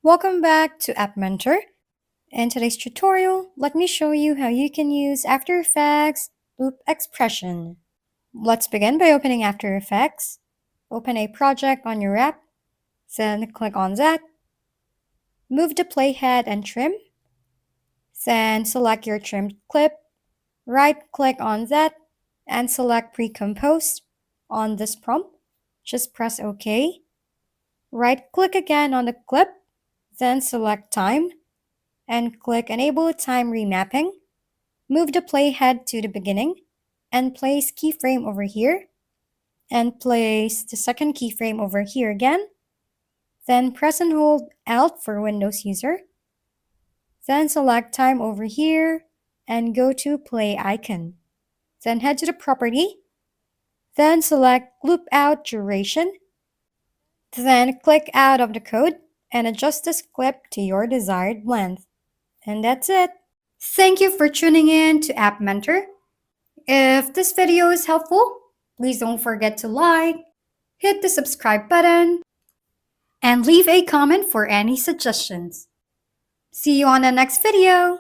Welcome back to App Mentor. In today's tutorial, let me show you how you can use After Effects Loop Expression. Let's begin by opening After Effects. Open a project on your app, then click on that. Move the playhead and trim. Then select your trimmed clip. Right-click on that and select Pre-Compose on this prompt. Just press OK. Right-click again on the clip, then select Time, and click Enable Time Remapping. Move the playhead to the beginning, and place keyframe over here, and place the second keyframe over here again. Then press and hold Alt for Windows user. Then select Time over here, and go to Play icon. Then head to the property. Then select Loop Out Duration. Then click out of the code and adjust this clip to your desired length. And that's it. Thank you for tuning in to App Mentor. If this video is helpful, please don't forget to like, hit the subscribe button, and leave a comment for any suggestions. See you on the next video.